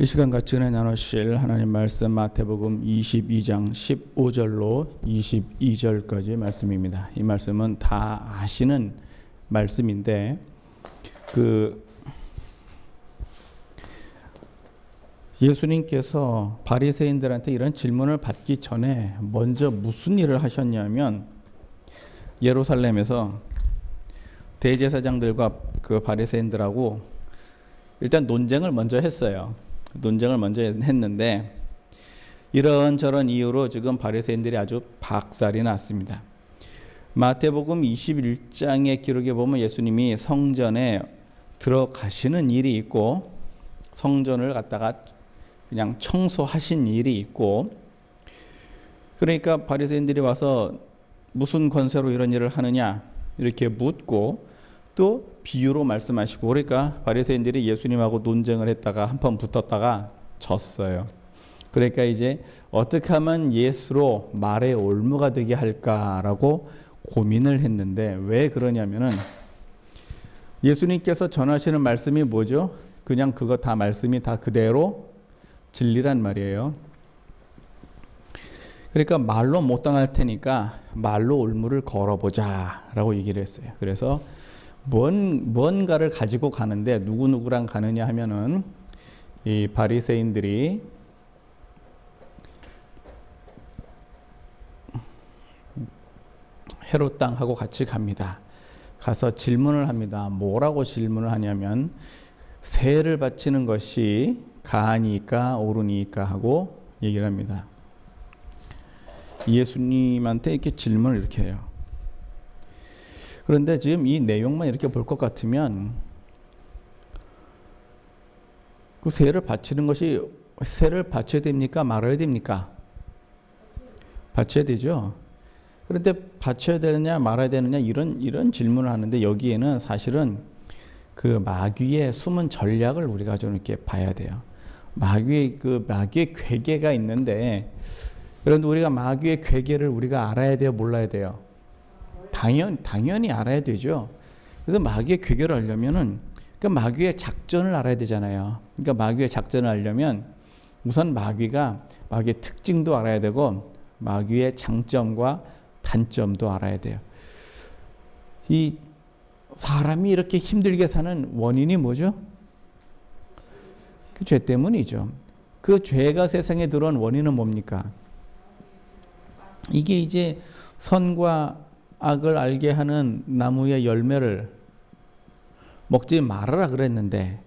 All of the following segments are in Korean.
이 시간 같이 은혜 나누실 하나님 말씀 마태복음 22장 15절로 22절까지 말씀입니다. 이 말씀은 다 아시는 말씀인데 예수님께서 바리새인들한테 이런 질문을 받기 전에 먼저 무슨 일을 하셨냐면 예루살렘에서 대제사장들과 그 바리새인들하고 일단 논쟁을 먼저 했어요. 논쟁을 먼저 했는데 이런저런 이유로 지금 바리새인들이 아주 박살이 났습니다. 마태복음 21장의 기록에 보면 예수님이 성전에 들어가시는 일이 있고 성전을 갖다가 그냥 청소하신 일이 있고, 그러니까 바리새인들이 와서 무슨 권세로 이런 일을 하느냐 이렇게 묻고 또 비유로 말씀하시고, 그러니까 바리새인들이 예수님하고 논쟁을 했다가 한판 붙었다가 졌어요. 그러니까 이제 어떻게 하면 예수로 말의 올무가 되게 할까라고 고민을 했는데, 왜 그러냐면은 예수님께서 전하시는 말씀이 뭐죠? 그냥 그거 다 말씀이 다 그대로 진리란 말이에요. 그러니까 말로 못 당할 테니까 말로 올무를 걸어보자라고 얘기를 했어요. 그래서 뭔가를 가지고 가는데 누구랑 가느냐 하면은 이 바리새인들이 헤롯 땅하고 같이 갑니다. 가서 질문을 합니다. 뭐라고 질문을 하냐면 세를 바치는 것이 가하니까 옳으니까 하고 얘기를 합니다. 예수님한테 이렇게 질문을 이렇게 해요. 그런데 지금 이 내용만 이렇게 볼 것 같으면 그 세를 바치는 것이, 세를 바쳐야 됩니까? 말아야 됩니까? 바쳐야 되죠. 그런데 바쳐야 되느냐 말아야 되느냐 이런 질문을 하는데, 여기에는 사실은 그 마귀의 숨은 전략을 우리가 좀 이렇게 봐야 돼요. 마귀의 괴계가 있는데, 그런데 우리가 마귀의 괴계를 우리가 알아야 돼요, 몰라야 돼요? 당연히 알아야 되죠. 그래서 마귀의 괴계를 알려면은 그러니까 마귀의 작전을 알아야 되잖아요. 그러니까 마귀의 작전을 알려면 우선 마귀의 특징도 알아야 되고 마귀의 장점과 단점도 알아야 돼요. 이 사람이 이렇게 힘들게 사는 원인이 뭐죠? 그 죄 때문이죠. 그 죄가 세상에 들어온 원인은 뭡니까? 이게 이제 선과 악을 알게 하는 나무의 열매를 먹지 말아라 그랬는데,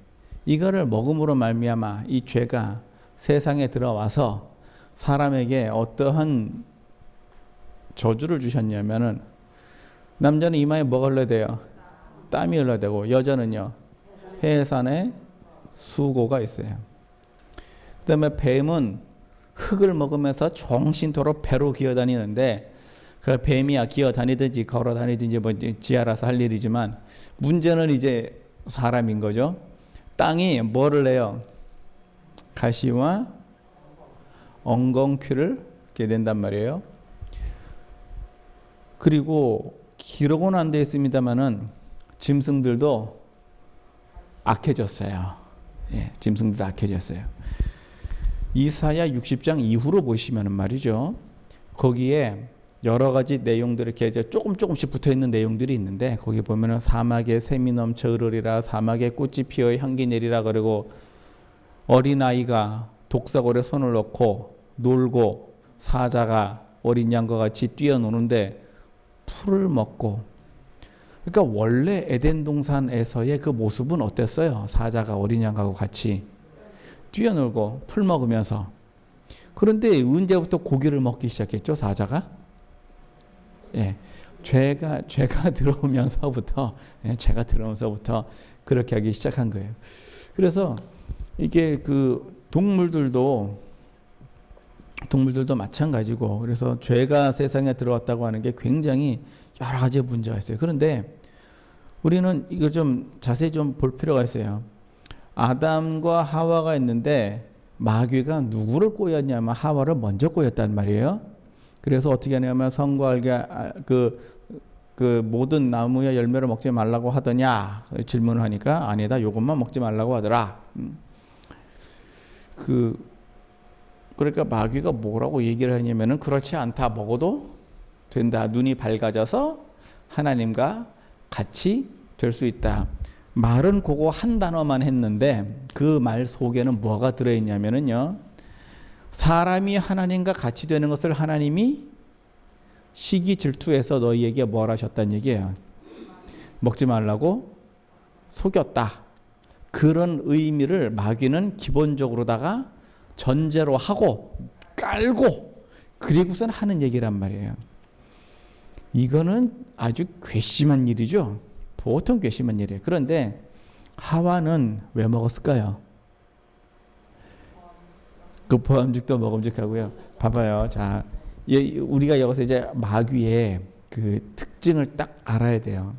이거를 먹음으로 말미암아 이 죄가 세상에 들어와서 사람에게 어떠한 저주를 주셨냐면은, 남자는 이마에 뭐가 흘러야 돼요? 땀이 흘러야 되고, 여자는요 해산에 수고가 있어요. 그 다음에 뱀은 흙을 먹으면서 종신토록 배로 기어다니는데, 그 뱀이야 기어다니든지 걸어다니든지 뭐 지 알아서 할 일이지만, 문제는 이제 사람인 거죠. 땅이 뭐를 내요? 가시와 엉겅퀴를 이렇게 낸단 말이에요. 그리고 기록은 안 되어 있습니다만은 짐승들도 악해졌어요. 예, 짐승들도 악해졌어요. 이사야 60장 이후로 보시면 말이죠, 거기에 여러 가지 내용들이 이렇게 조금씩 붙어 있는 내용들이 있는데, 거기 보면은 사막에 샘이 넘쳐 흐르리라, 사막에 꽃이 피어 향기 내리라, 그리고 어린아이가 독사골에 손을 넣고 놀고 사자가 어린 양과 같이 뛰어노는데 풀을 먹고. 그러니까 원래 에덴 동산에서의 그 모습은 어땠어요? 사자가 어린 양하고 같이 뛰어놀고 풀 먹으면서. 그런데 언제부터 고기를 먹기 시작했죠, 사자가? 예, 죄가 들어오면서부터 그렇게 하기 시작한 거예요. 그래서 이게 그 동물들도 마찬가지고, 그래서 죄가 세상에 들어왔다고 하는 게 굉장히 여러 가지 문제가 있어요. 그런데 우리는 이거 좀 자세히 좀 볼 필요가 있어요. 아담과 하와가 있는데 마귀가 누구를 꼬였냐면 하와를 먼저 꼬였단 말이에요. 그래서 어떻게 하냐면 선과 알게 그 모든 나무의 열매를 먹지 말라고 하더냐 질문을 하니까 아니다, 요것만 먹지 말라고 하더라. 그러니까 마귀가 뭐라고 얘기를 하냐면은 그렇지 않다. 먹어도 된다. 눈이 밝아져서 하나님과 같이 될 수 있다. 말은 그거 한 단어만 했는데 그 말 속에는 뭐가 들어있냐면은요. 사람이 하나님과 같이 되는 것을 하나님이 시기 질투해서 너희에게 뭘 하셨다는 얘기예요. 먹지 말라고 속였다. 그런 의미를 마귀는 기본적으로다가 전제로 하고 깔고 그리고선 하는 얘기란 말이에요. 이거는 아주 괘씸한 일이죠. 보통 괘씸한 일이에요. 그런데 하와는 왜 먹었을까요? 그 보암직도 먹음직하고요. 봐봐요. 자, 우리가 여기서 이제 마귀의 그 특징을 딱 알아야 돼요.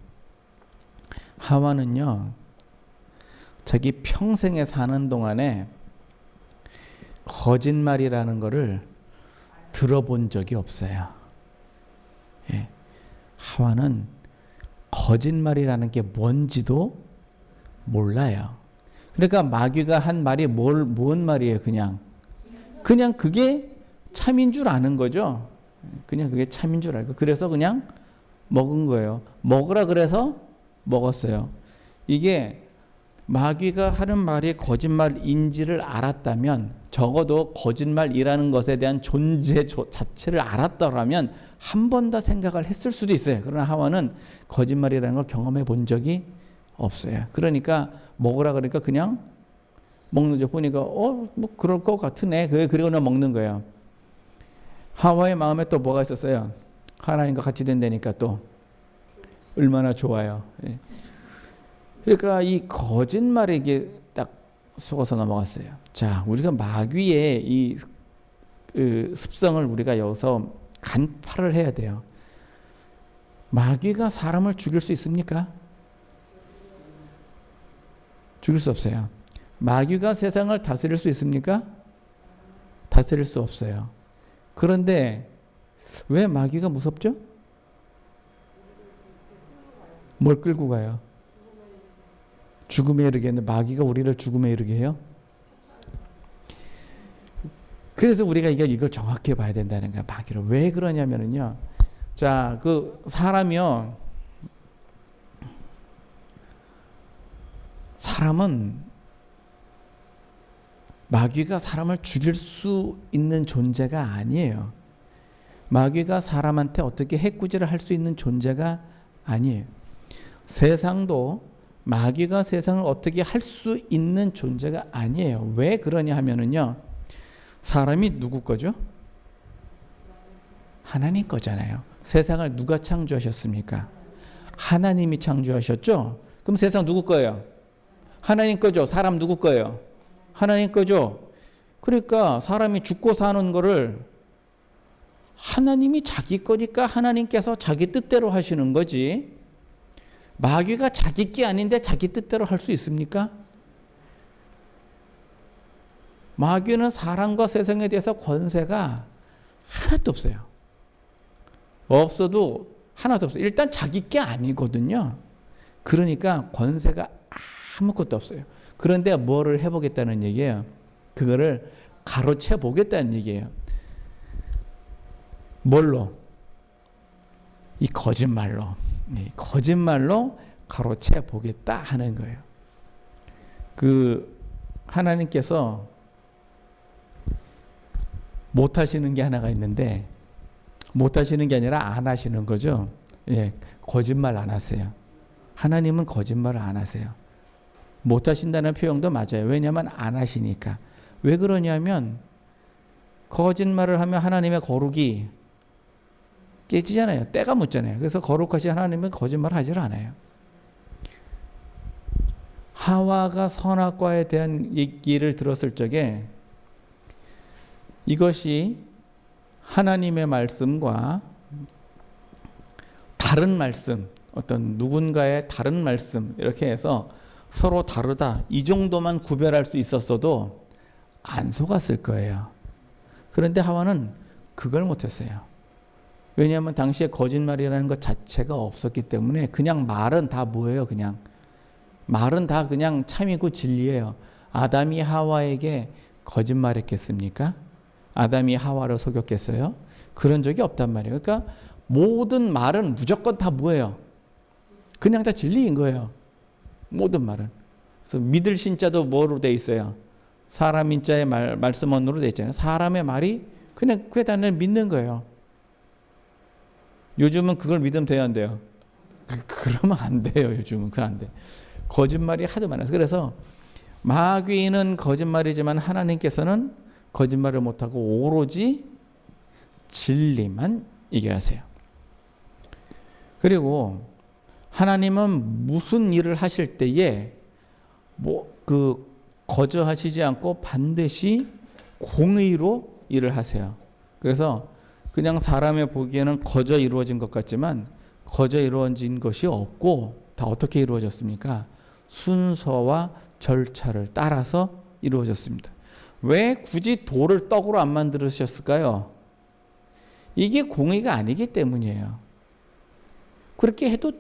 하와는요, 자기 평생에 사는 동안에 거짓말이라는 거를 들어본 적이 없어요. 예. 하와는 거짓말이라는 게 뭔지도 몰라요. 그러니까 마귀가 한 말이 뭔 말이에요? 그냥 그게 참인 줄 아는 거죠. 그냥 그게 참인 줄 알고 그래서 그냥 먹은 거예요. 먹으라 그래서 먹었어요. 이게 마귀가 하는 말이 거짓말인지를 알았다면 적어도 거짓말이라는 것에 대한 존재 자체를 알았더라면 한 번 더 생각을 했을 수도 있어요. 그러나 하와는 거짓말이라는 걸 경험해 본 적이 없어요. 그러니까 먹으라 그러니까 그냥 먹는 줄 보니까 뭐 그럴 것 같으네. 그리고는 먹는 거예요. 하와의 마음에 또 뭐가 있었어요? 하나님과 같이 된다니까 또 얼마나 좋아요. 그러니까 이 거짓말에게 딱 속아서 넘어갔어요. 자, 우리가 마귀의 이 습성을 우리가 여기서 간파를 해야 돼요. 마귀가 사람을 죽일 수 있습니까? 죽일 수 없어요. 마귀가 세상을 다스릴 수 있습니까? 다스릴 수 없어요. 그런데 왜 마귀가 무섭죠? 뭘 끌고 가요? 죽음에 이르게 했는데 마귀가 우리를 죽음에 이르게 해요? 그래서 우리가 이걸 정확히 봐야 된다는 거야. 마귀를 왜 그러냐면은요. 자, 사람은 마귀가 사람을 죽일 수 있는 존재가 아니에요. 마귀가 사람한테 어떻게 해꾸지를 할 수 있는 존재가 아니에요. 세상도 마귀가 세상을 어떻게 할 수 있는 존재가 아니에요. 왜 그러냐 하면은요. 사람이 누구 거죠? 하나님 거잖아요. 세상을 누가 창조하셨습니까? 하나님이 창조하셨죠? 그럼 세상 누구 거예요? 하나님 거죠. 사람 누구 거예요? 하나님 거죠. 그러니까 사람이 죽고 사는 거를 하나님이 자기 거니까 하나님께서 자기 뜻대로 하시는 거지. 마귀가 자기 게 아닌데 자기 뜻대로 할 수 있습니까? 마귀는 사람과 세상에 대해서 권세가 하나도 없어요. 없어도 하나도 없어요. 일단 자기 게 아니거든요. 그러니까 권세가 아무것도 없어요. 그런데 뭐를 해보겠다는 얘기예요? 그거를 가로채 보겠다는 얘기예요. 뭘로? 이 거짓말로 가로채 보겠다 하는 거예요. 하나님께서 못 하시는 게 하나가 있는데 못 하시는 게 아니라 안 하시는 거죠. 예, 거짓말 안 하세요. 하나님은 거짓말을 안 하세요. 못 하신다는 표현도 맞아요. 왜냐하면 안 하시니까. 왜 그러냐면 거짓말을 하면 하나님의 거룩이 깨지잖아요. 때가 묻잖아요. 그래서 거룩하신 하나님은 거짓말을 하질 않아요. 하와가 선악과에 대한 얘기를 들었을 적에 이것이 하나님의 말씀과 다른 말씀, 어떤 누군가의 다른 말씀 이렇게 해서 서로 다르다. 이 정도만 구별할 수 있었어도 안 속았을 거예요. 그런데 하와는 그걸 못했어요. 왜냐하면 당시에 거짓말이라는 것 자체가 없었기 때문에 그냥 말은 다 뭐예요? 말은 다 그냥 참이고 진리예요. 아담이 하와에게 거짓말했겠습니까? 아담이 하와를 속였겠어요? 그런 적이 없단 말이에요. 그러니까 모든 말은 무조건 다 뭐예요? 그냥 다 진리인 거예요. 모든 말은. 그래서 믿을 신자도 뭐로 돼 있어요? 사람 인자의 말씀 언어로 돼 있잖아요. 사람의 말이 그냥 그게 다 믿는 거예요. 요즘은 그걸 믿으면 돼요, 안 돼요? 그러면 안 돼요. 요즘은 그건 안 돼. 거짓말이 하도 많아서. 그래서 마귀는 거짓말이지만 하나님께서는 거짓말을 못하고 오로지 진리만 얘기하세요. 그리고 하나님은 무슨 일을 하실 때에 거저하시지 않고 반드시 공의로 일을 하세요. 그래서 그냥 사람의 보기에는 거저 이루어진 것 같지만 거저 이루어진 것이 없고 다 어떻게 이루어졌습니까? 순서와 절차를 따라서 이루어졌습니다. 왜 굳이 돌을 떡으로 안 만들으셨을까요? 이게 공의가 아니기 때문이에요. 그렇게 해도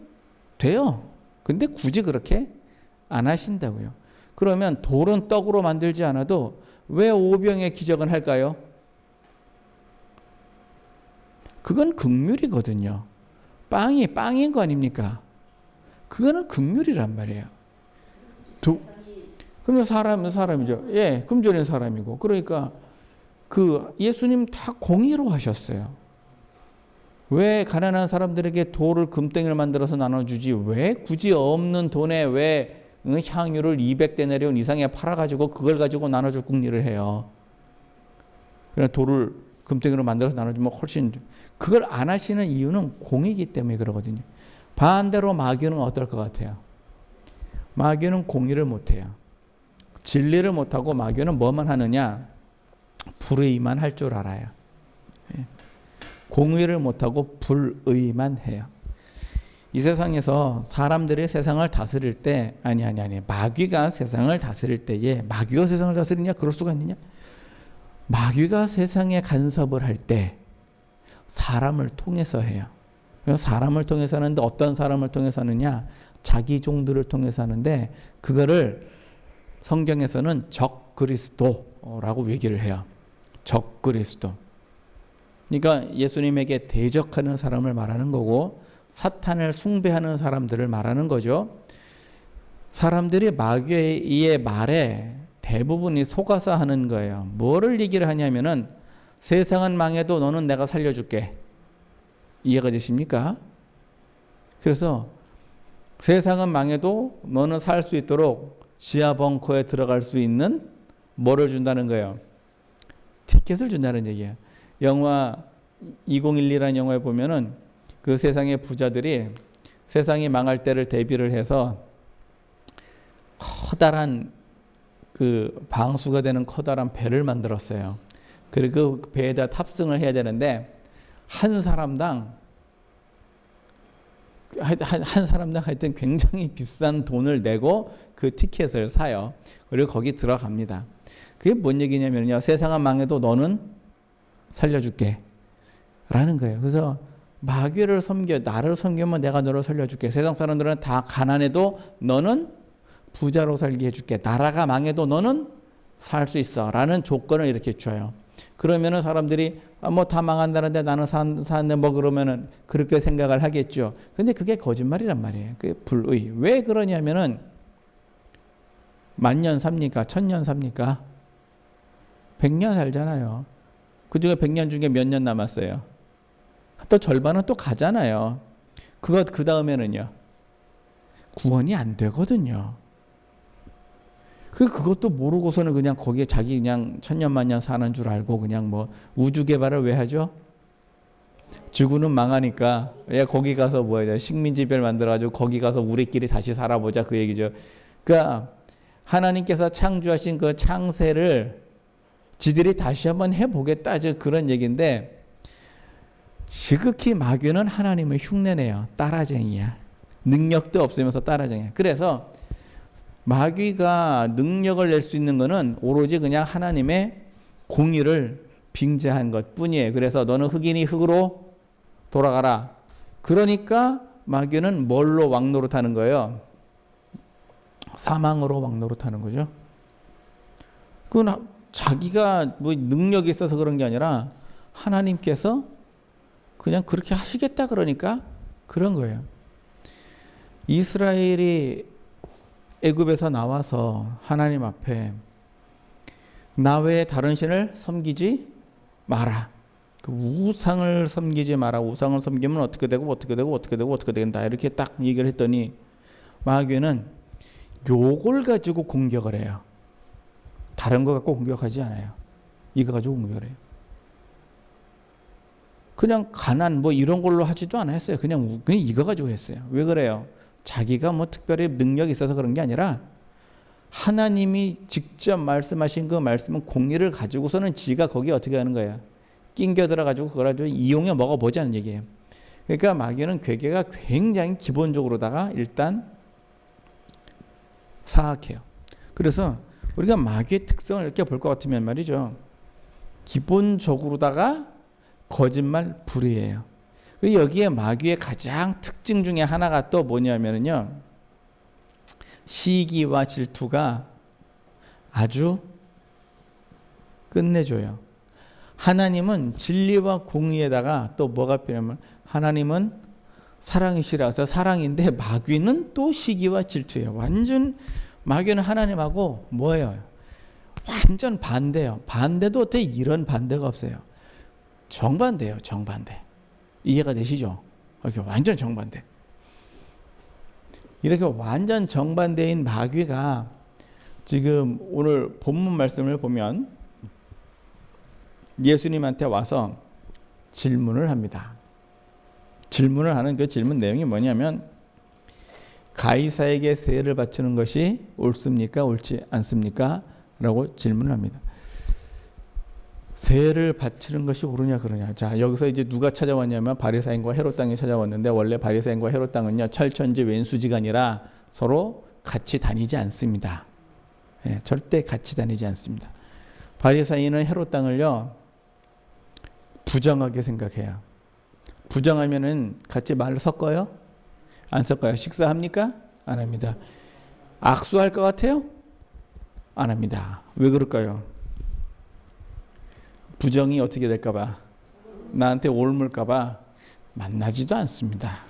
돼요. 근데 굳이 그렇게 안 하신다고요. 그러면 돌은 떡으로 만들지 않아도 왜 오병의 기적은 할까요? 그건 긍휼이거든요. 빵이 빵인 거 아닙니까? 그거는 긍휼이란 말이에요. 그러면 사람은 사람이죠. 예, 금전의 사람이고. 그러니까 그 예수님 다 공의로 하셨어요. 왜 가난한 사람들에게 돌을 금덩이를 만들어서 나눠주지? 왜 굳이 없는 돈에 왜 향유를 200데나리온 이상에 팔아가지고 그걸 가지고 나눠줄 궁리를 해요? 그냥 돌을 금덩이로 만들어서 나눠주면 훨씬, 그걸 안 하시는 이유는 공이기 때문에 그러거든요. 반대로 마귀는 어떨 것 같아요? 마귀는 공의를 못해요. 진리를 못하고 마귀는 뭐만 하느냐? 불의만 할 줄 알아요. 공의를 못하고 불의만 해요. 이 세상에서 사람들이 세상을 다스릴 때 아니 마귀가 세상을 다스릴 때에 마귀가 세상을 다스리냐? 그럴 수가 있느냐? 마귀가 세상에 간섭을 할 때 사람을 통해서 해요. 사람을 통해서 하는데 어떤 사람을 통해서 하느냐? 자기 종들을 통해서 하는데 그거를 성경에서는 적그리스도라고 얘기를 해요. 적그리스도. 그러니까 예수님에게 대적하는 사람을 말하는 거고 사탄을 숭배하는 사람들을 말하는 거죠. 사람들이 마귀의 말에 대부분이 속아서 하는 거예요. 뭐를 얘기를 하냐면은 세상은 망해도 너는 내가 살려줄게. 이해가 되십니까? 그래서 세상은 망해도 너는 살 수 있도록 지하 벙커에 들어갈 수 있는 뭐를 준다는 거예요? 티켓을 준다는 얘기예요. 영화 2012라는 영화에 보면은 그 세상의 부자들이 세상이 망할 때를 대비를 해서 커다란 그 방수가 되는 커다란 배를 만들었어요. 그리고 그 배에다 탑승을 해야 되는데 한 사람당 하여튼 굉장히 비싼 돈을 내고 그 티켓을 사요. 그리고 거기 들어갑니다. 그게 뭔 얘기냐면요. 세상은 망해도 너는 살려줄게. 라는 거예요. 그래서 마귀를 섬겨, 나를 섬기면 내가 너를 살려줄게. 세상 사람들은 다 가난해도 너는 부자로 살게 해줄게. 나라가 망해도 너는 살 수 있어. 라는 조건을 이렇게 줘요. 그러면은 사람들이 뭐 다 망한다는데 나는 사는데 뭐 그러면은 그렇게 생각을 하겠죠. 근데 그게 거짓말이란 말이에요. 그게 불의. 왜 그러냐면은 1000년 삽니까? 1000년 삽니까? 100년 살잖아요. 그 중에 100년 중에 몇 년 남았어요? 또 절반은 또 가잖아요. 그 다음에는요. 구원이 안 되거든요. 그것도 모르고서는 그냥 거기에 자기 그냥 천년만년 사는 줄 알고 그냥 뭐 우주 개발을 왜 하죠? 지구는 망하니까 야 거기 가서 뭐야 식민지별 만들어가지고 거기 가서 우리끼리 다시 살아보자 그 얘기죠. 그러니까 하나님께서 창조하신 그 창세를 지들이 다시 한번 해보겠다 그런 얘기인데 지극히 마귀는 하나님을 흉내내요. 따라쟁이야. 능력도 없으면서 따라쟁이야. 그래서 마귀가 능력을 낼 수 있는 것은 오로지 그냥 하나님의 공의를 빙자한 것 뿐이에요. 그래서 너는 흑인이 흑으로 돌아가라. 그러니까 마귀는 뭘로 왕노릇하는 거예요? 사망으로 왕노릇하는 거죠. 그건 자기가 뭐 능력이 있어서 그런 게 아니라 하나님께서 그냥 그렇게 하시겠다 그러니까 그런 거예요. 이스라엘이 애굽에서 나와서 하나님 앞에 나 외에 다른 신을 섬기지 마라. 그 우상을 섬기지 마라. 우상을 섬기면 어떻게 되고 어떻게 되고 어떻게 되고 어떻게 된다. 이렇게 딱 얘기를 했더니 마귀는 요걸 가지고 공격을 해요. 다른 거 갖고 공격하지 않아요. 이거 가지고 공격을 해요. 그냥 가난 뭐 이런 걸로 하지도 않았어요. 그냥 이거 가지고 했어요. 왜 그래요? 자기가 뭐 특별히 능력이 있어서 그런 게 아니라 하나님이 직접 말씀하신 그 말씀은 공의를 가지고서는 지가 거기에 어떻게 하는 거야? 낑겨 들어가지고 그걸 가지고 이용해 먹어보자는 얘기예요. 그러니까 마귀는 괴계가 굉장히 기본적으로다가 일단 사악해요. 그래서 우리가 마귀의 특성을 이렇게 볼 것 같으면 말이죠. 기본적으로다가 거짓말 불의예요. 여기에 마귀의 가장 특징 중에 하나가 또 뭐냐면요. 시기와 질투가 아주 끝내줘요. 하나님은 진리와 공의에다가 또 뭐가 필요하면 하나님은 사랑이시라서 사랑인데 마귀는 또 시기와 질투예요. 완전 마귀는 하나님하고 뭐예요? 완전 반대예요. 반대도 어떻게 이런 반대가 없어요. 정반대예요. 정반대. 이해가 되시죠? 이렇게 완전 정반대. 이렇게 완전 정반대인 마귀가 지금 오늘 본문 말씀을 보면 예수님한테 와서 질문을 합니다. 질문을 하는 그 질문 내용이 뭐냐면 가이사에게 세를 바치는 것이 옳습니까? 옳지 않습니까? 라고 질문을 합니다. 세를 바치는 것이 옳으냐 그러냐. 자, 여기서 이제 누가 찾아왔냐면 바리사인과 헤롯 당이 찾아왔는데 원래 바리사인과 헤롯 당은요 철천지 왼수지간이라 서로 같이 다니지 않습니다. 예, 절대 같이 다니지 않습니다. 바리사인은 헤롯 당을요 부정하게 생각해요. 부정하면은 같이 말을 섞어요? 안 섞어요. 식사합니까? 안 합니다. 악수할 것 같아요? 안 합니다. 왜 그럴까요? 부정이 어떻게 될까봐, 나한테 옮을까봐 만나지도 않습니다.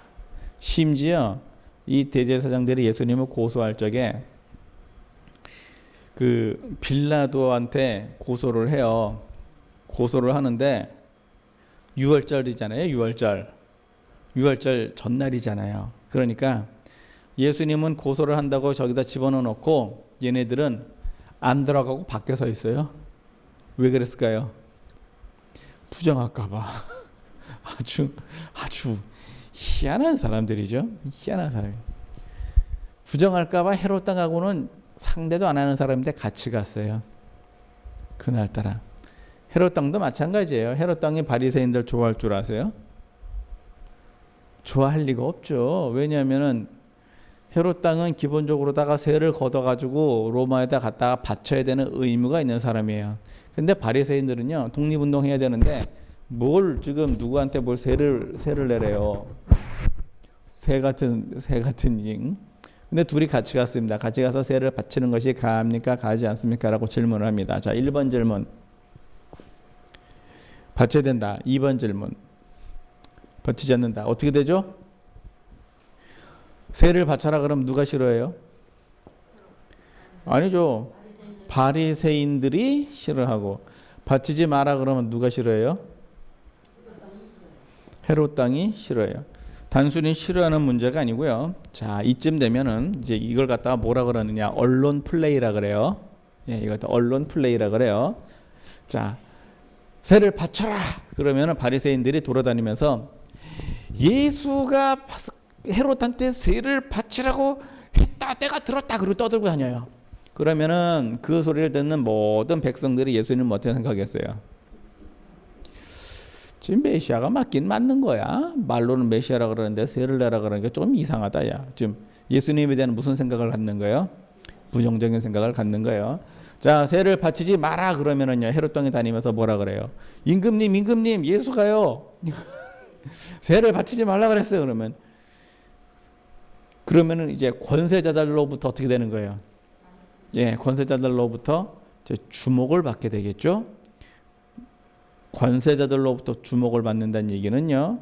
심지어 이 대제사장들이 예수님을 고소할 적에 그 빌라도한테 고소를 해요. 고소를 하는데 6월절이잖아요. 6월절 전날이잖아요. 그러니까 예수님은 고소를 한다고 저기다 집어넣고 얘네들은 안 들어가고 밖에 서 있어요. 왜 그랬을까요? 부정할까봐. 아주 희한한 사람들이죠. 희한한 사람. 부정할까봐 헤롯 당하고는 상대도 안 하는 사람인데 같이 갔어요. 그날따라. 헤롯 당도 마찬가지예요. 헤롯 당이 바리새인들 좋아할 줄 아세요? 좋아할 리가 없죠. 왜냐하면은 헤롯 당은 기본적으로다가 세를 걷어가지고 로마에다 갖다가 바쳐야 되는 의무가 있는 사람이에요. 근데 바리새인들은요 독립운동해야 되는데 뭘 지금 누구한테 뭘 세를 내래요. 새 같은 근데 둘이 같이 갔습니다. 같이 가서 세를 바치는 것이 가합니까? 가하지 않습니까? 라고 질문을 합니다. 자, 1번 질문. 바쳐야 된다. 2번 질문. 바치지 않는다. 어떻게 되죠? 세를 바쳐라 그러면 누가 싫어해요? 아니죠. 바리새인들이 싫어하고 바치지 마라 그러면 누가 싫어해요? 헤롯 당이 싫어해요. 단순히 싫어하는 문제가 아니고요. 자, 이쯤 되면은 이제 이걸 갖다가 뭐라 그러느냐? 언론 플레이라 그래요. 예, 이걸 갖다 언론 플레이라 그래요. 자, 세를 바쳐라 그러면은 바리새인들이 돌아다니면서 예수가 헤롯한테 세를 바치라고 했다, 때가 들었다 그러고 떠들고 다녀요. 그러면은 그 소리를 듣는 모든 백성들이 예수님을 어떻게 생각했어요? 지금 메시아가 맞긴 맞는 거야. 말로는 메시아라 그러는데 세를 내라 그러니까 좀 이상하다. 야, 지금 예수님에 대한 무슨 생각을 갖는 거예요? 부정적인 생각을 갖는 거예요. 자, 세를 바치지 마라 그러면은요 헤롯 당이 다니면서 뭐라 그래요? 임금님 예수가요 세를 바치지 말라 그랬어요. 그러면은 이제 권세자들로부터 어떻게 되는 거예요? 예, 권세자들로부터 주목을 받게 되겠죠. 관세자들로부터 주목을 받는다는 얘기는요,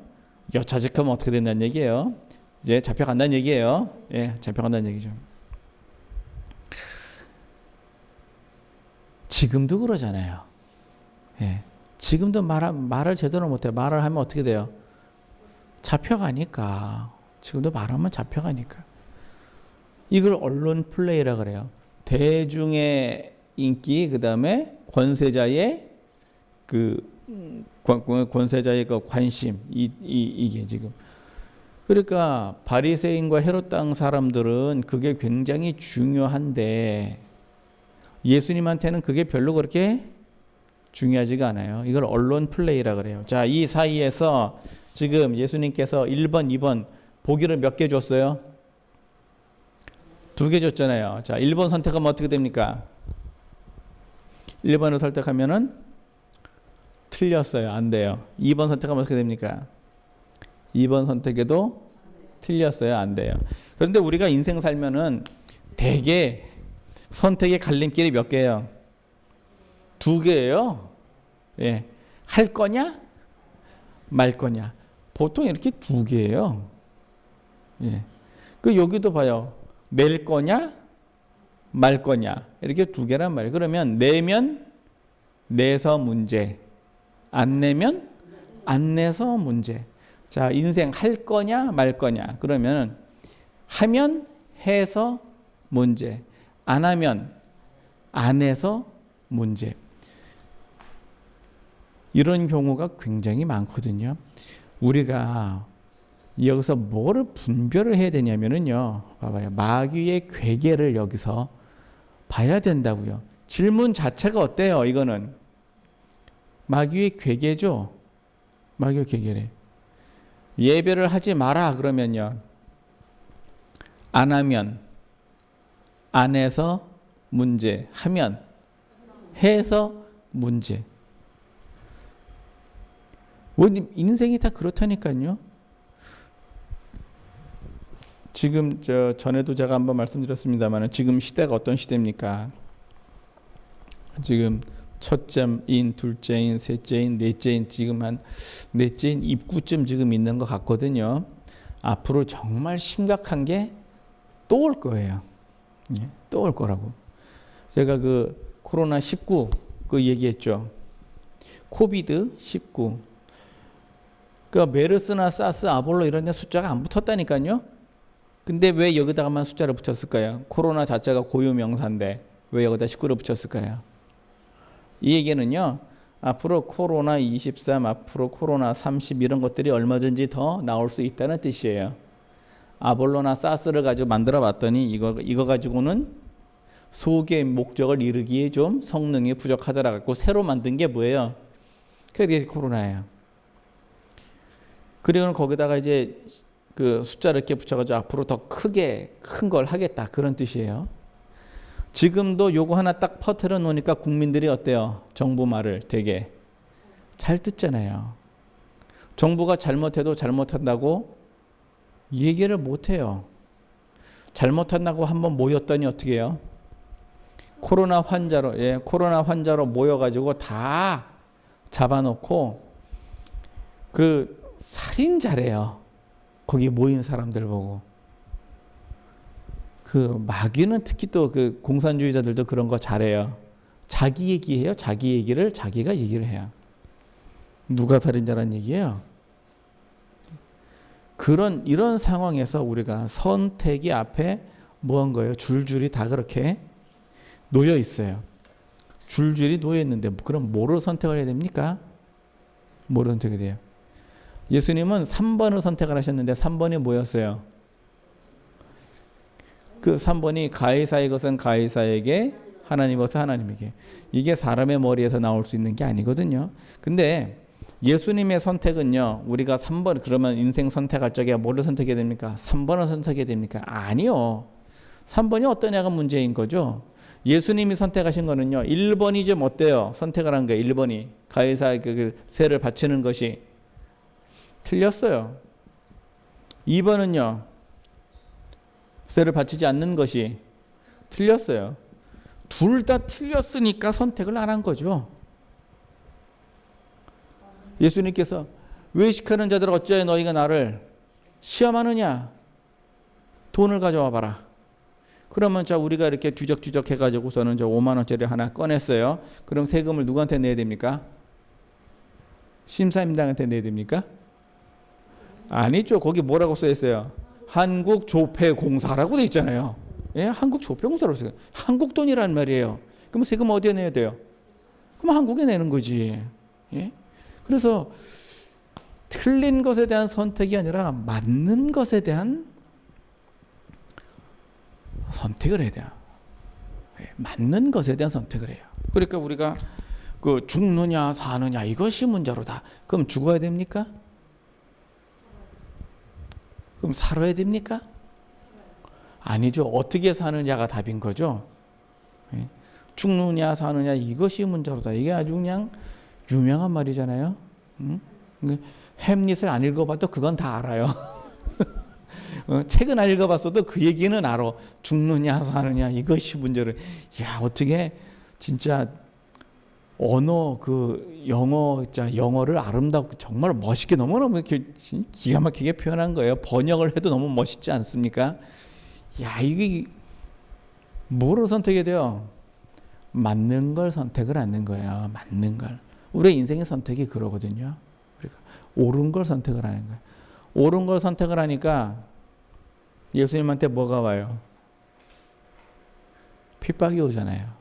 여차직하면 어떻게 된다는 얘기예요? 이제 잡혀간다는 얘기예요. 예, 잡혀간다는 얘기죠. 지금도 그러잖아요. 예, 지금도 말을 제대로 못해요. 말을 하면 어떻게 돼요? 잡혀가니까. 지금도 말하면 잡혀가니까. 이걸 언론 플레이라 그래요. 대중의 인기, 그 다음에 권세자의 권세자의 그 관심, 이게 지금. 그러니까 바리새인과 헤롯 땅 사람들은 그게 굉장히 중요한데 예수님한테는 그게 별로 그렇게 중요하지가 않아요. 이걸 언론 플레이라 그래요. 자, 이 사이에서 지금 예수님께서 1번, 2번 보기를 몇 개 줬어요? 2개 줬잖아요. 자, 1번 선택하면 어떻게 됩니까? 1번을 선택하면은 틀렸어요. 안 돼요. 2번 선택하면 어떻게 됩니까? 2번 선택에도 틀렸어요. 안 돼요. 그런데 우리가 인생 살면은 대개 선택의 갈림길이 몇 개예요? 2개예요. 예. 할 거냐? 말 거냐? 보통 이렇게 2개예요. 예. 그 여기도 봐요. 낼 거냐? 말 거냐? 이렇게 2개란 말이에요. 그러면 내면 내서 문제. 안 내면 안 내서 문제. 자, 인생 할 거냐 말 거냐. 그러면 하면 해서 문제. 안 하면 안 해서 문제. 이런 경우가 굉장히 많거든요. 우리가 여기서 뭐를 분별을 해야 되냐면요. 봐봐요. 마귀의 괴계를 여기서 봐야 된다고요. 질문 자체가 어때요? 이거는 마귀의 괴계죠. 마귀의 괴계래. 예배를 하지 마라 그러면요. 안 하면 안 해서 문제, 하면 해서 문제. 인생이 다 그렇다니까요. 지금 전에도 제가 한번 말씀드렸습니다만 지금 시대가 어떤 시대입니까? 지금 첫째인, 둘째인, 셋째인, 넷째인, 지금 한 넷째인 입구쯤 지금 있는 것 같거든요. 앞으로 정말 심각한 게 또 올 거예요. 예, 또 올 거라고. 제가 그 코로나19 그 얘기했죠. 코비드19. 그러니까 메르스나 사스, 아볼로 이런 데 숫자가 안 붙었다니까요. 근데 왜 여기다가만 숫자를 붙였을까요? 코로나 자체가 고유명사인데 왜 여기다 19를 붙였을까요? 이 얘기는요. 앞으로 코로나 23, 앞으로 코로나 30 이런 것들이 얼마든지 더 나올 수 있다는 뜻이에요. 아볼로나 사스를 가지고 만들어 봤더니 이거 가지고는 소기의 목적을 이루기에 좀 성능이 부족하더라 갖고 새로 만든 게 뭐예요? 그게 코로나예요. 그리고 거기다가 이제 그 숫자를 이렇게 붙여가지고 앞으로 더 크게 큰 걸 하겠다 그런 뜻이에요. 지금도 요거 하나 딱 퍼뜨려 놓으니까 국민들이 어때요? 정부 말을 되게 잘 듣잖아요. 정부가 잘못해도 잘못한다고 얘기를 못해요. 잘못한다고 한번 모였더니 어떻게 해요? 코로나 환자로 모여가지고 다 잡아놓고 그 살인자래요. 거기 모인 사람들 보고. 그 마귀는 특히 또 그 공산주의자들도 그런 거 잘해요. 자기 얘기해요. 자기 얘기를 자기가 얘기를 해요. 누가 살인자란 얘기예요? 이런 상황에서 우리가 선택이 앞에 뭐한 거예요? 줄줄이 다 그렇게 놓여 있어요. 줄줄이 놓여 있는데 그럼 뭐를 선택을 해야 됩니까? 뭐를 선택해야 돼요? 예수님은 3번을 선택을 하셨는데 3번이 뭐였어요? 그 3번이 가이사의 것은 가이사에게, 하나님 것은 하나님에게. 이게 사람의 머리에서 나올 수 있는 게 아니거든요. 근데 예수님의 선택은요. 우리가 3번 그러면 인생 선택할 적에 뭐를 선택해야 됩니까? 3번을 선택해야 됩니까? 아니요. 3번이 어떠냐가 문제인 거죠. 예수님이 선택하신 거는요. 1번이 좀 어때요? 선택을 한 거예요. 1번이 가이사의 그 세를 바치는 것이 틀렸어요. 2번은요. 세를 바치지 않는 것이 틀렸어요. 둘 다 틀렸으니까 선택을 안 한 거죠. 예수님께서 외식하는 자들 어찌하여 너희가 나를 시험하느냐? 돈을 가져와 봐라. 그러면 자 우리가 이렇게 뒤적뒤적 해가지고서는 저 5만 원짜리 하나 꺼냈어요. 그럼 세금을 누구한테 내야 됩니까? 심사임당한테 내야 됩니까? 아니죠. 거기 뭐라고 써 있어요? 한국조폐공사라고 돼 있잖아요. 예, 한국조폐공사라고 써요. 한국 돈이란 말이에요. 그럼 세금 어디에 내야 돼요? 그럼 한국에 내는 거지. 예? 그래서 틀린 것에 대한 선택이 아니라 맞는 것에 대한 선택을 해야 돼요. 예, 맞는 것에 대한 선택을 해요. 그러니까 우리가 그 죽느냐 사느냐 이것이 문제로다. 그럼 죽어야 됩니까? 그럼 살아야 됩니까? 아니죠. 어떻게 사느냐가 답인 거죠. 예. 죽느냐 사느냐 이것이 문제로다. 이게 아주 그냥 유명한 말이잖아요. 햄릿을 안 읽어봐도 그건 다 알아요. 책은 안 읽어봤어도 그 얘기는 알아. 죽느냐 사느냐 이것이 문제로. 야 어떻게 진짜 언어 그 영어를 아름답고 정말 멋있게 너무너무 기가 막히게 표현한 거예요. 번역을 해도 너무 멋있지 않습니까? 야 이게 뭐로 선택해야 돼요? 맞는 걸 선택을 하는 거예요. 맞는 걸. 우리의 인생의 선택이 그러거든요. 그러니까 옳은 걸 선택을 하는 거예요. 옳은 걸 선택을 하니까 예수님한테 뭐가 와요? 핍박이 오잖아요.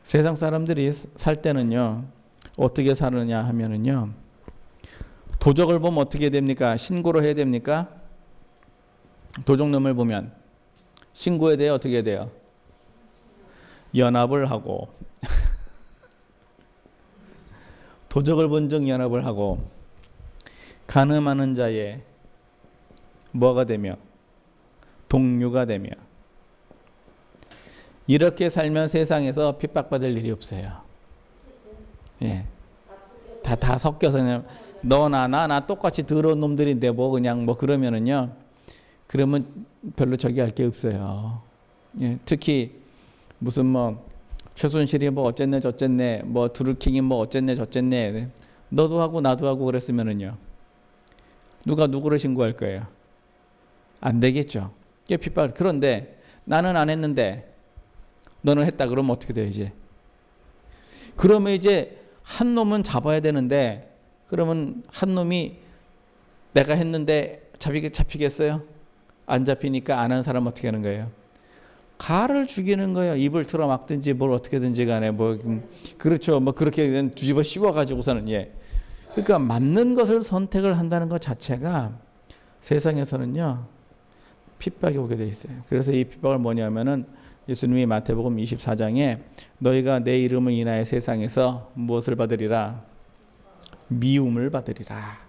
세상 사람들이 살 때는요 어떻게 사느냐 하면은요 도적을 보면 어떻게 됩니까? 신고를 해야 됩니까? 도적놈을 보면 신고해야 돼요? 어떻게 해야 돼요? 연합을 하고 도적을 본 적 연합을 하고 가늠하는 자의 뭐가 되며 동료가 되며 이렇게 살면 세상에서 핍박받을 일이 없어요. 예. 다 섞여서 그냥 너나 나 똑같이 더러운 놈들인데 뭐 그냥 뭐 그러면은요. 그러면 별로 저기 할 게 없어요. 예. 특히 무슨 뭐 최순실이 뭐 어쨌네 저쨌네 뭐 드루킹이 뭐 어쨌네 저쨌네 너도 하고 나도 하고 그랬으면은요. 누가 누구를 신고할 거예요? 안 되겠죠. 이게 핍박. 그런데 나는 안 했는데 너는 했다 그러면 어떻게 돼요 이제? 그러면 이제 한 놈은 잡아야 되는데 그러면 한 놈이 내가 했는데 잡히겠어요? 안 잡히니까 안 하는 사람 어떻게 하는 거예요? 가를 죽이는 거예요. 입을 틀어 막든지 뭘 어떻게든지 간에 뭐 그렇죠. 뭐 그렇게 뒤집어 씌워 가지고서는 예. 그러니까 맞는 것을 선택을 한다는 것 자체가 세상에서는요 핍박이 오게 돼 있어요. 그래서 이 핍박을 뭐냐면은 예수님이 마태복음 24장에 너희가 내 이름을 인하여 세상에서 무엇을 받으리라? 미움을 받으리라.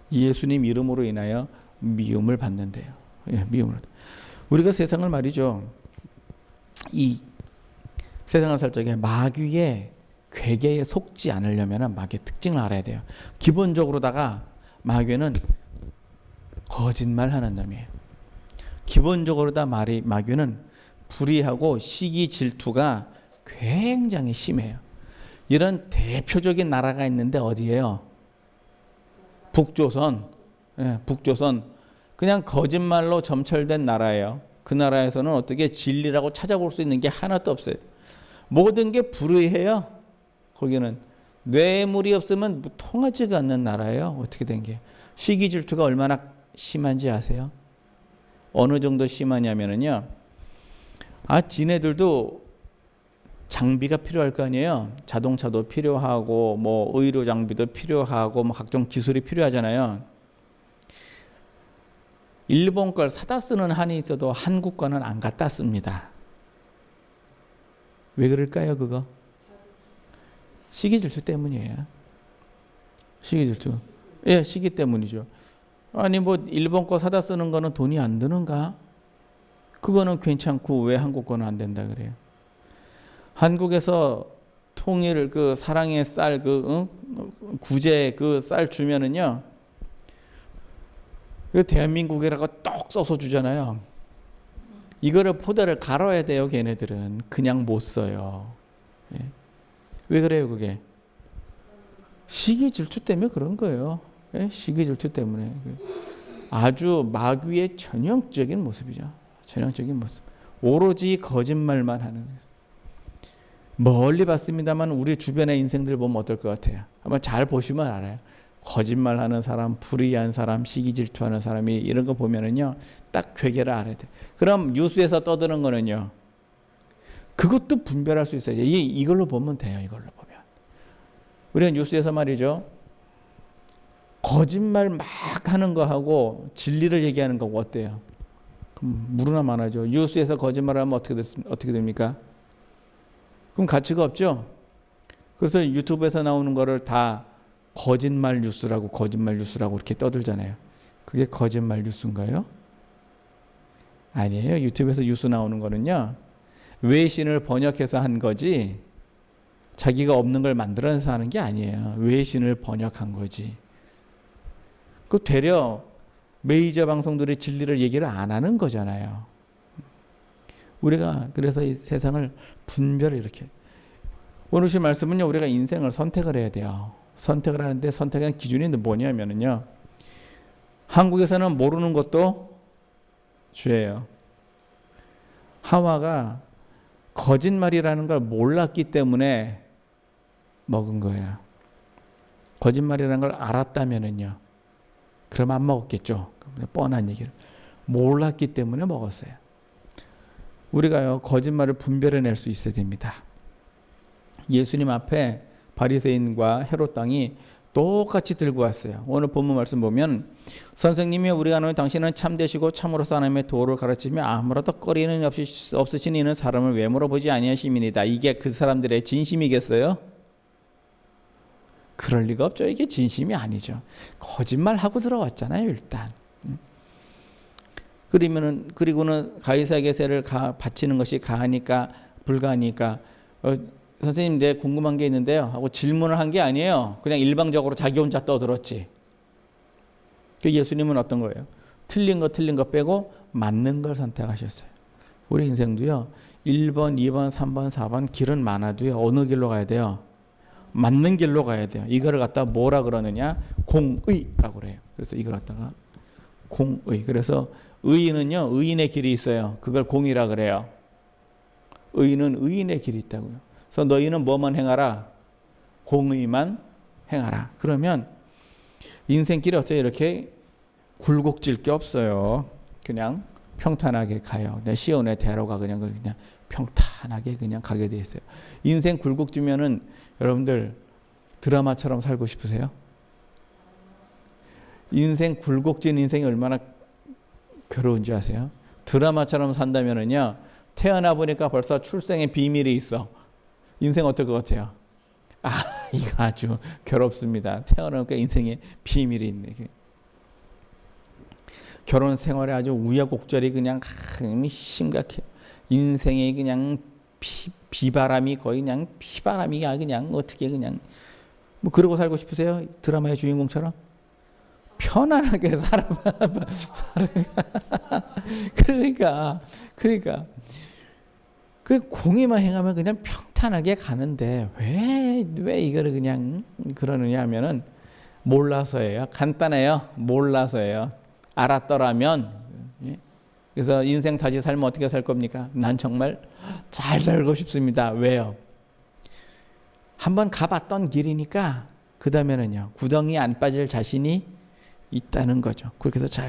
예수님 이름으로 인하여 미움을 받는데요. 예, 미움을. 우리가 세상을 말이죠. 이 세상을 살 적에 마귀의 괴계에 속지 않으려면 마귀의 특징을 알아야 돼요. 기본적으로다가 마귀는 거짓말하는 놈이에요. 기본적으로다 마귀는 불의하고 시기 질투가 굉장히 심해요. 이런 대표적인 나라가 있는데 어디예요? 북조선. 예, 북조선. 그냥 거짓말로 점철된 나라예요. 그 나라에서는 어떻게 진리라고 찾아볼 수 있는 게 하나도 없어요. 모든 게 불의해요. 거기는 뇌물이 없으면 통하지가 않는 나라예요. 어떻게 된 게. 시기 질투가 얼마나 심한지 아세요? 어느 정도 심하냐면요. 지네들도 장비가 필요할 거 아니에요. 자동차도 필요하고 뭐 의료 장비도 필요하고 뭐 각종 기술이 필요하잖아요. 일본 걸 사다 쓰는 한이 있어도 한국 거는 안 갖다 씁니다. 왜 그럴까요, 그거? 시기 질투 때문이에요. 시기 질투. 예, 시기 때문이죠. 아니 뭐 일본 거 사다 쓰는 거는 돈이 안 드는가? 그거는 괜찮고 왜 한국 거는 안 된다 그래요? 한국에서 통일 그 사랑의 쌀 구제 그 쌀 주면은요. 그 대한민국이라고 떡 써서 주잖아요. 이거를 포대를 갈아야 돼요. 걔네들은 그냥 못 써요. 예. 왜 그래요 그게? 시기 질투 때문에 그런 거예요. 예? 시기 질투 때문에. 아주 마귀의 전형적인 모습이죠. 전형적인 모습. 오로지 거짓말만 하는. 멀리 봤습니다만 우리 주변의 인생들 보면 어떨 것 같아요? 한번 잘 보시면 알아요. 거짓말하는 사람, 불의한 사람, 시기 질투하는 사람이 이런 거 보면은요, 딱 괴계를 알아야 돼. 그럼 뉴스에서 떠드는 거는요, 그것도 분별할 수 있어요. 이걸로 보면 돼요. 이걸로 보면. 우리가 뉴스에서 말이죠, 거짓말 막 하는 거 하고 진리를 얘기하는 거고 어때요? 그럼 무르나 많아죠. 뉴스에서 거짓말하면 어떻게 됩니까? 그럼 가치가 없죠. 그래서 유튜브에서 나오는 거를 다 거짓말 뉴스라고 이렇게 떠들잖아요. 그게 거짓말 뉴스인가요? 아니에요. 유튜브에서 뉴스 나오는 거는요, 외신을 번역해서 한 거지 자기가 없는 걸 만들어서 하는 게 아니에요. 외신을 번역한 거지. 그 되려 메이저 방송들이 진리를 얘기를 안 하는 거잖아요. 우리가 그래서 이 세상을 분별을 이렇게. 오늘 시 말씀은요, 우리가 인생을 선택을 해야 돼요. 선택을 하는데 선택한 기준이 뭐냐면요, 한국에서는 모르는 것도 죄예요. 하와가 거짓말이라는 걸 몰랐기 때문에 먹은 거예요. 거짓말이라는 걸 알았다면은요, 그럼 안 먹었겠죠. 뻔한 얘기를. 몰랐기 때문에 먹었어요. 우리가요, 거짓말을 분별해낼 수 있어야 됩니다. 예수님 앞에 바리새인과 헤롯 왕이 똑같이 들고 왔어요. 오늘 본문 말씀 보면, 선생님이 우리가 아노니 당신은 참되시고 참으로서 하나님의 도를 가르치며 아무라도 꺼리는 없으신 이는 사람을 외모로 보지 아니하심이니이다. 이게 그 사람들의 진심이겠어요? 그럴 리가 없죠. 이게 진심이 아니죠. 거짓말하고 들어왔잖아요, 일단. 그리고는 가이사에게 세를 바치는 것이 가하니까 불가하니까 선생님, 내 궁금한 게 있는데요 하고 질문을 한 게 아니에요. 그냥 일방적으로 자기 혼자 떠들었지. 예수님은 어떤 거예요? 틀린 거 빼고 맞는 걸 선택하셨어요. 우리 인생도요, 1번, 2번, 3번, 4번 길은 많아도요, 어느 길로 가야 돼요? 맞는 길로 가야 돼요. 이거를 갖다가 뭐라 그러느냐? 공의라고 그래요. 그래서 이걸 갖다가 공의. 그래서 의인은요, 의인의 길이 있어요. 그걸 공의라 그래요. 의인은 의인의 길이 있다고요. 그래서 너희는 뭐만 행하라? 공의만 행하라. 그러면 인생길이 어떻게 이렇게 굴곡질 게 없어요. 그냥 평탄하게 가요. 시온의 대로가 그냥 평탄하게 그냥 가게 돼 있어요. 인생 굴곡지면은 여러분들 드라마처럼 살고 싶으세요? 인생 굴곡진 인생이 얼마나 괴로운지 아세요? 드라마처럼 산다면은요, 태어나 보니까 벌써 출생의 비밀이 있어. 인생 어떨 것 같아요? 이거 아주 괴롭습니다. 태어나니까 인생의 비밀이 있네. 결혼 생활에 아주 우여곡절이 그냥 심각해. 인생이 그냥 비바람이 거의 그냥 피바람이야. 그냥 어떻게 그냥 뭐 그러고 살고 싶으세요? 드라마의 주인공처럼 편안하게 그러니까 그 공의만 행하면 그냥 평탄하게 가는데 왜 이거를 그냥 그러느냐 하면은 몰라서예요. 간단해요. 몰라서예요. 알았더라면. 그래서 인생 다시 살면 어떻게 살 겁니까? 난 정말 잘 살고 싶습니다. 왜요? 한번 가봤던 길이니까 그 다음에는요, 구덩이 안 빠질 자신이 있다는 거죠. 그렇게 해서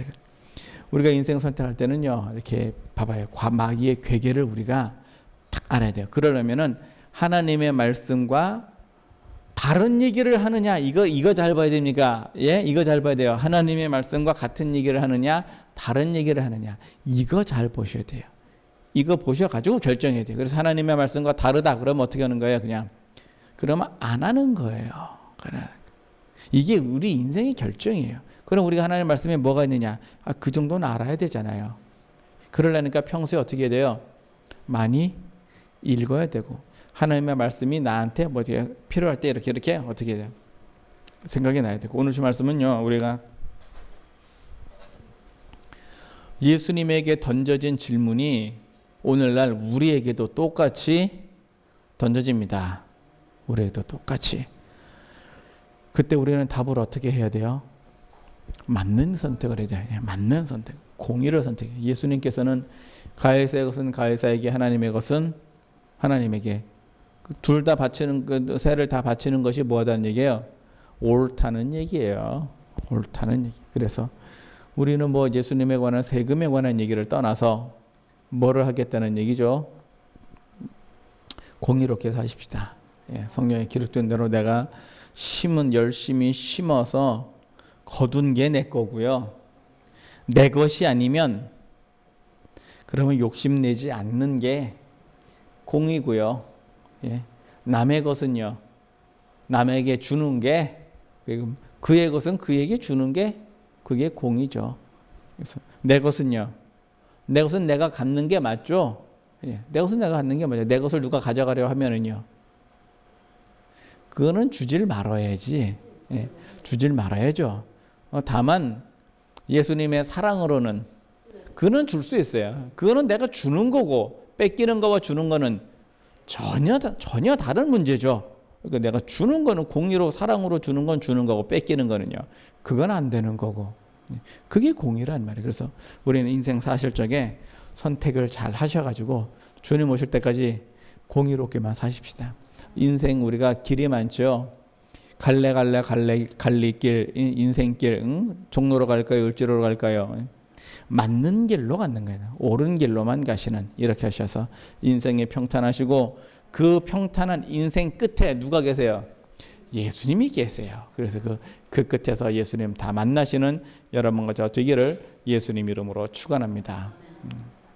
우리가 인생 선택할 때는요, 이렇게 봐봐요. 마귀의 괴계를 우리가 딱 알아야 돼요. 그러려면은 하나님의 말씀과 다른 얘기를 하느냐, 이거 잘 봐야 됩니까? 예, 이거 잘 봐야 돼요. 하나님의 말씀과 같은 얘기를 하느냐, 다른 얘기를 하느냐, 이거 잘 보셔야 돼요. 이거 보셔가지고 결정해야 돼요. 그래서 하나님의 말씀과 다르다 그러면 어떻게 하는 거예요? 그러면 안 하는 거예요. 이게 우리 인생의 결정이에요. 그럼 우리가 하나님의 말씀에 뭐가 있느냐? 그 정도는 알아야 되잖아요. 그러려니까 평소에 어떻게 해야 돼요? 많이 읽어야 되고, 하나님의 말씀이 나한테 뭐 필요할 때 이렇게 어떻게 해야 돼요? 생각이 나야 되고. 오늘 주 말씀은요, 우리가 예수님에게 던져진 질문이 오늘날 우리에게도 똑같이 던져집니다. 우리에게도 똑같이. 그때 우리는 답을 어떻게 해야 돼요? 맞는 선택을 해야 돼요. 맞는 선택. 공의를 선택해요. 예수님께서는 가해사의 것은 가해사에게, 하나님의 것은 하나님에게. 둘 다 바치는, 세를 다 바치는 것이 뭐하다는 얘기예요? 옳다는 얘기예요. 옳다는 얘기. 그래서 우리는 뭐 예수님에 관한, 세금에 관한 얘기를 떠나서 뭐를 하겠다는 얘기죠? 공의롭게 사십시다. 성경에 기록된 대로 내가 열심히 심어서 거둔 게 내 거고요. 내 것이 아니면 그러면 욕심내지 않는 게 공이고요. 남의 것은요, 남에게 주는 게, 그의 것은 그에게 주는 게 그게 공이죠. 그래서 내 것은요, 내 것은 내가 갖는 게 맞죠. 내 것은 내가 갖는 게 맞아요. 내 것을 누가 가져가려 하면은요, 그거는 주질 말아야지. 주질 말아야죠. 다만 예수님의 사랑으로는 그거는 줄 수 있어요. 그거는 내가 주는 거고, 뺏기는 거와 주는 거는 전혀 다른 문제죠. 그러니까 내가 주는 거는 공의로, 사랑으로 주는 건 주는 거고, 뺏기는 거는요, 그건 안 되는 거고. 그게 공의란 말이에요. 그래서 우리는 인생 사실 적에 선택을 잘 하셔가지고 주님 오실 때까지 공의롭게만 사십시다. 인생 우리가 길이 많죠. 갈래길, 인생길, 종로로 갈까요? 을지로로 갈까요? 맞는 길로 가는 거예요. 옳은 길로만 가시는, 이렇게 하셔서 인생이 평탄하시고, 그 평탄한 인생 끝에 누가 계세요? 예수님이 계세요. 그래서 그 끝에서 예수님 다 만나시는 여러분과 저 되기를 예수님 이름으로 축원합니다.